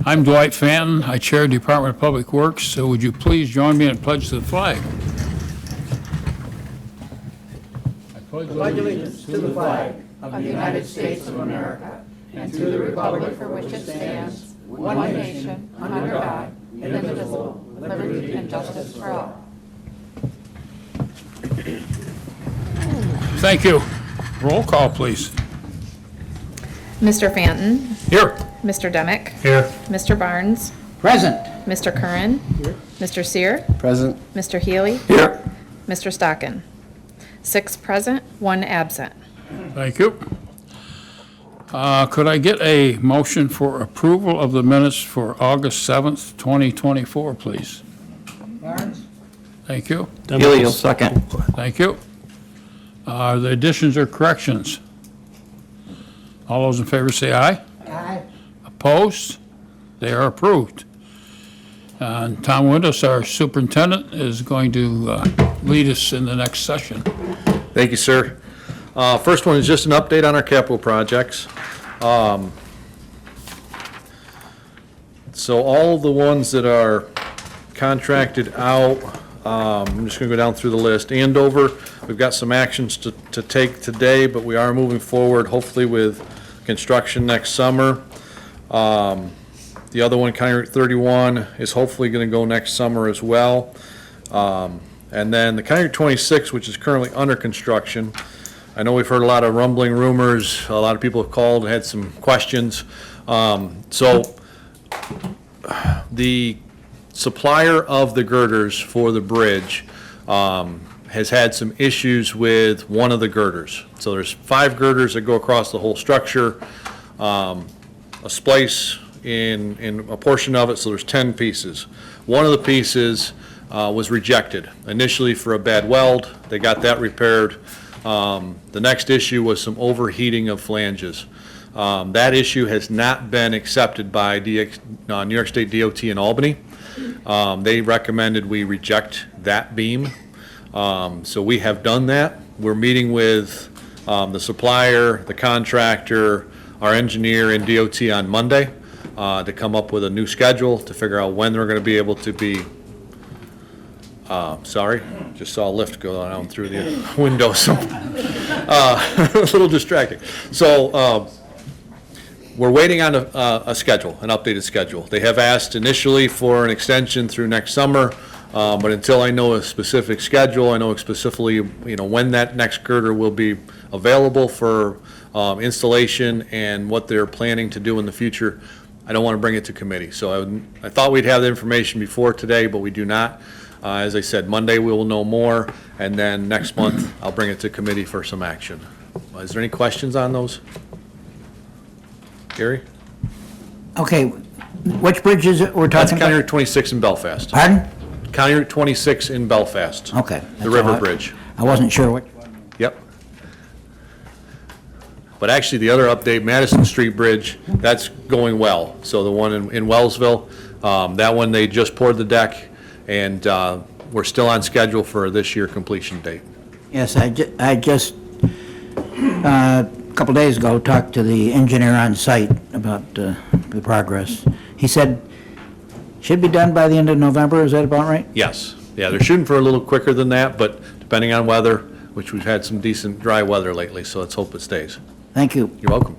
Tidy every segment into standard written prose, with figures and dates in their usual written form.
I'm Dwight Fanton. I chair Department of Public Works. So would you please join me in pledge to the flag? I pledge allegiance to the flag of the United States of America and to the republic for which it stands, one nation, under God, indivisible, with liberty and justice for all. Thank you. Roll call, please. Mr. Fanton. Here. Mr. Demick. Here. Mr. Barnes. Present. Mr. Curran. Mr. Sear. Present. Mr. Healy. Here. Mr. Stocken. 6 present, 1 absent. Thank you. Could I get a motion for approval of the minutes for August 7th, 2024, please? Barnes? Thank you. Healy will second. Thank you. Are there additions or corrections? All those in favor say aye. Aye. Opposed? They are approved. And Tom Windows, our superintendent, is going to lead us in the next session. Thank you, sir. First one is just an update on our capital projects. So all the ones that are contracted out, I'm just going to go down through the list. Andover, we've got some actions to take today, but we are moving forward, hopefully with construction next summer. The other one, County Route 31, is hopefully going to go next summer as well. And then the County Route 26, which is currently under construction. I know we've heard a lot of rumbling rumors. A lot of people have called and had some questions. So the supplier of the girders for the bridge has had some issues with one of the girders. So there's 5 girders that go across the whole structure, a splice in a portion of it, so there's 10 pieces. One of the pieces was rejected initially for a bad weld. They got that repaired. The next issue was some overheating of flanges. That issue has not been accepted by New York State DOT in Albany. They recommended we reject that beam. So we have done that. We're meeting with the supplier, the contractor, our engineer, and DOT on Monday to come up with a new schedule to figure out when they're going to be able to be. Sorry, just saw a lift go down through the window, so a little distracting. So we're waiting on a schedule, an updated schedule. They have asked initially for an extension through next summer, but until I know a specific schedule, I know specifically, when that next girder will be available for installation and what they're planning to do in the future, I don't want to bring it to committee. So I thought we'd have the information before today, but we do not. As I said, Monday we will know more, and then next month I'll bring it to committee for some action. Is there any questions on those? Gary? Okay, which bridge is it we're That's talking County about? Route 26 in Belfast. Pardon? County Route 26 in Belfast. Okay. The that's river all. bridge. I wasn't sure which one. Yep. But actually, the other update, Madison Street Bridge, that's going well. So the one in Wellsville, that one, they just poured the deck, and we're still on schedule for this year completion date. Yes, I just, a couple days ago, talked to the engineer on site about the progress. He said, should be done by the end of November, is that about right? Yes. Yeah, they're shooting for a little quicker than that, but depending on weather, which we've had some decent dry weather lately, so let's hope it stays. Thank you. You're welcome.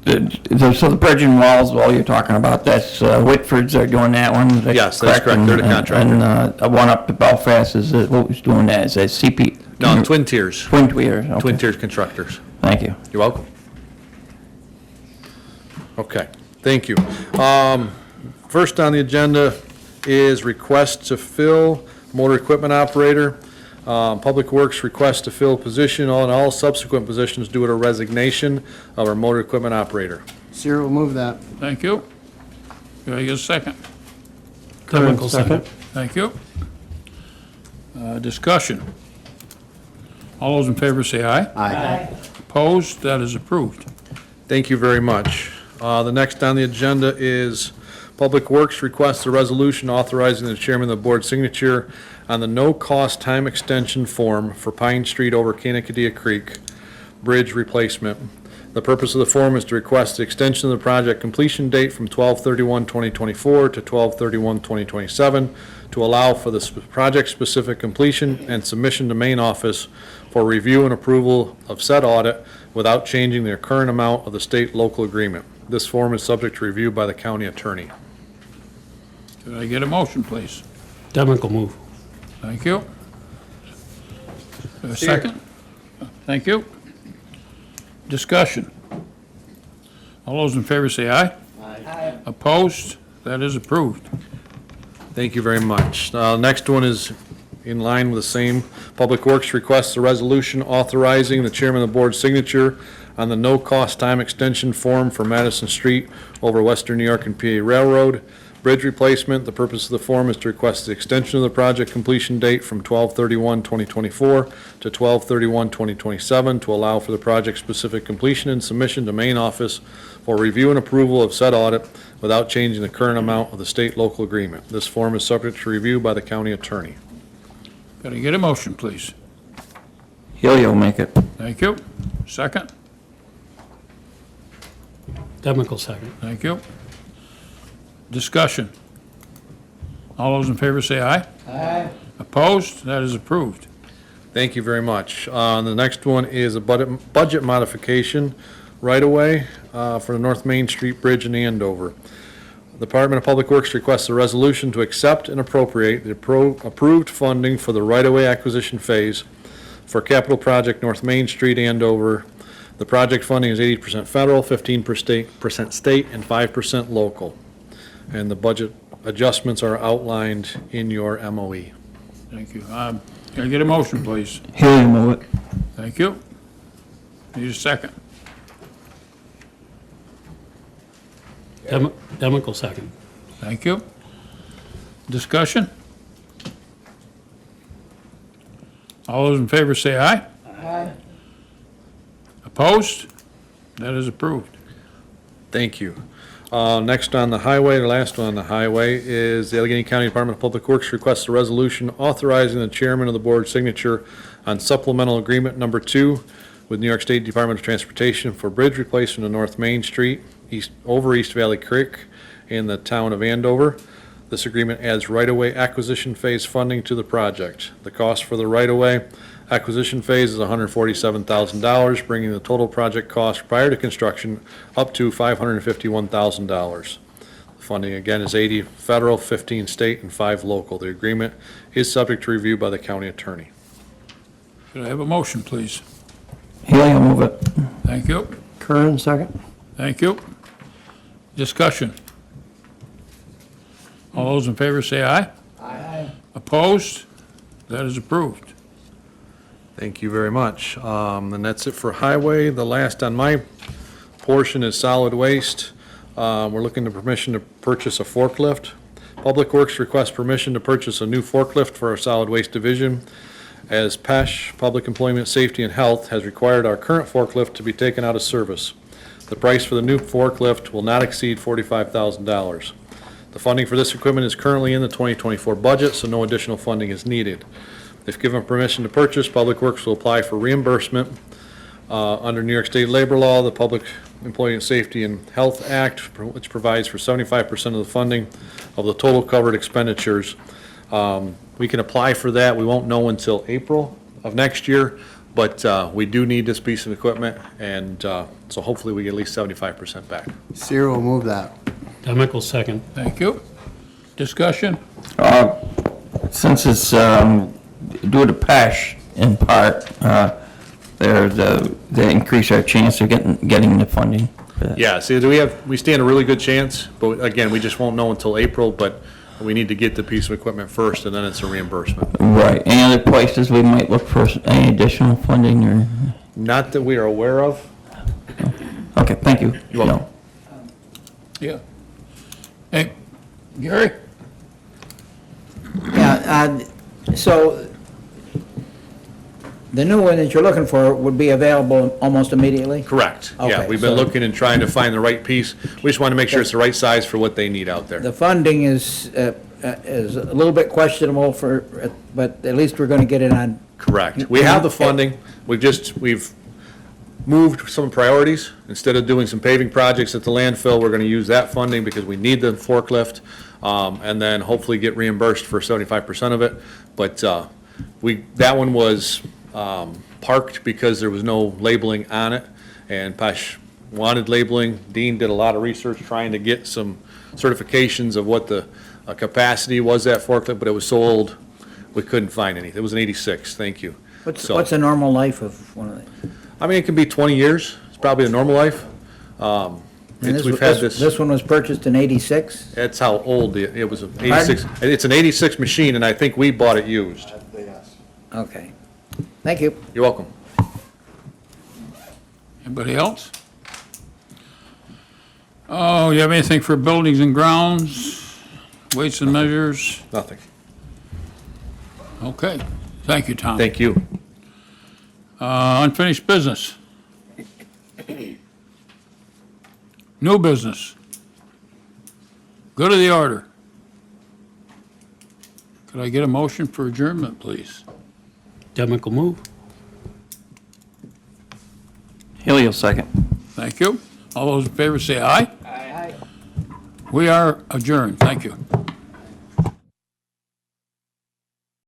So the bridge in Wallsville you're talking about, that's Whitford's, they're doing that one? is that Yes, that's correct. They're the contractor. And the one up to Belfast, who's doing that? Is that CP? No, Twin Tiers. Twin Tiers, okay. Twin Tiers Constructors. Thank you. You're welcome. Okay, thank you. First on the agenda is request to fill motor equipment operator. Public Works request to fill position and all subsequent positions due to resignation of our motor equipment operator. Sear will move that. Thank you. Do I get a second? Kevin will second. Thank you. Discussion. All those in favor say aye. Aye. Opposed? That is approved. Thank you very much. The next on the agenda is Public Works requests a resolution authorizing the chairman of the board signature on the no-cost time extension form for Pine Street over Canacadea Creek Bridge replacement. The purpose of the form is to request the extension of the project completion date from 12/31/2024 to 12/31/2027 to allow for the project-specific completion and submission to main office for review and approval of said audit without changing the current amount of the state-local agreement. This form is subject to review by the county attorney. Could I get a motion, please? Demick will move. Thank you. A second? Thank you. Discussion. All those in favor say aye. Aye. Opposed? That is approved. Thank you very much. Next one is in line with the same. Public Works requests a resolution authorizing the chairman of the board's signature on the no-cost time extension form for Madison Street over Western New York and PA Railroad Bridge replacement. The purpose of the form is to request the extension of the project completion date from 12/31/2024 to 12/31/2027 to allow for the project-specific completion and submission to main office for review and approval of said audit without changing the current amount of the state-local agreement. This form is subject to review by the county attorney. Could I get a motion, please? Helio will make it. Thank you. Second? Demick will second. Thank you. Discussion. All those in favor say aye. Aye. Opposed? That is approved. Thank you very much. The next one is a budget modification right-of-way for the North Main Street Bridge in Andover. The Department of Public Works requests a resolution to accept and appropriate the approved funding for the right-of-way acquisition phase for capital project North Main Street, Andover. The project funding is 80% federal, 15% state, and 5% local. And the budget adjustments are outlined in your MOE. Thank you. Can I get a motion, please? Helio will move it. Thank you. Need a second? Demick will second. Thank you. Discussion? All those in favor say aye. Aye. Opposed? That is approved. Thank you. Next on the highway, the last one on the highway, is the Allegheny County Department of Public Works requests a resolution authorizing the chairman of the board's signature on supplemental agreement number 2 with New York State Department of Transportation for bridge replacement on North Main Street, over East Valley Creek in the town of Andover. This agreement adds right-of-way acquisition phase funding to the project. The cost for the right-of-way acquisition phase is $147,000, bringing the total project cost prior to construction up to $551,000. The funding, again, is 80 federal, 15 state, and 5 local. The agreement is subject to review by the county attorney. Could I have a motion, please? Helio will move it. Thank you. Kern, second. Thank you. Discussion. All those in favor say aye. Aye. Opposed? That is approved. Thank you very much. And that's it for highway. The last on my portion is solid waste. We're looking for permission to purchase a forklift. Public Works requests permission to purchase a new forklift for our solid waste division, as PESH, Public Employment Safety and Health, has required our current forklift to be taken out of service. The price for the new forklift will not exceed $45,000. The funding for this equipment is currently in the 2024 budget, so no additional funding is needed. If given permission to purchase, Public Works will apply for reimbursement under New York State labor law, the Public Employee Safety and Health Act, which provides for 75% of the funding of the total covered expenditures. We can apply for that. We won't know until April of next year, but we do need this piece of equipment, and so hopefully we get at least 75% back. Seer will move that. Demick will second. Thank you. Discussion? Since it's due to PESH in part, they increase our chance of getting the funding. Yeah, see, we stand a really good chance, but again, we just won't know until April, but we need to get the piece of equipment first, and then it's a reimbursement. Right. Any other places we might look for any additional funding or? Not that we are aware of. Okay, thank you. You're welcome. Yeah. Hey, Gary? Yeah, so the new one that you're looking for would be available almost immediately? Correct. Yeah, Okay, we've been so- looking and trying to find the right piece. We just want to make sure it's the right size for what they need out there. The funding is a little bit questionable but at least we're going to get it on. Correct. We have the funding. We've moved some priorities. Instead of doing some paving projects at the landfill, we're going to use that funding because we need the forklift, and then hopefully get reimbursed for 75% of it. But that one was parked because there was no labeling on it, and Pash wanted labeling. Dean did a lot of research trying to get some certifications of what the capacity was that forklift, but it was so old, we couldn't find anything. It was an 86, thank you. So- What's the normal life of one of these? I mean, it can be 20 years. It's probably the normal life. And We've had this, This one was purchased in 86? that's how old it was, an 86. It's an 86 machine, and I think we bought it used. Okay. Thank you. You're welcome. Anybody else? Oh, you have anything for buildings and grounds, weights and measures? Nothing. Okay, thank you, Tom. Thank you. Unfinished business. New business. Go to the order. Could I get a motion for adjournment, please? Demick will move. Hilliard will second. Thank you. All those in favor say aye. Aye. We are adjourned. Thank you.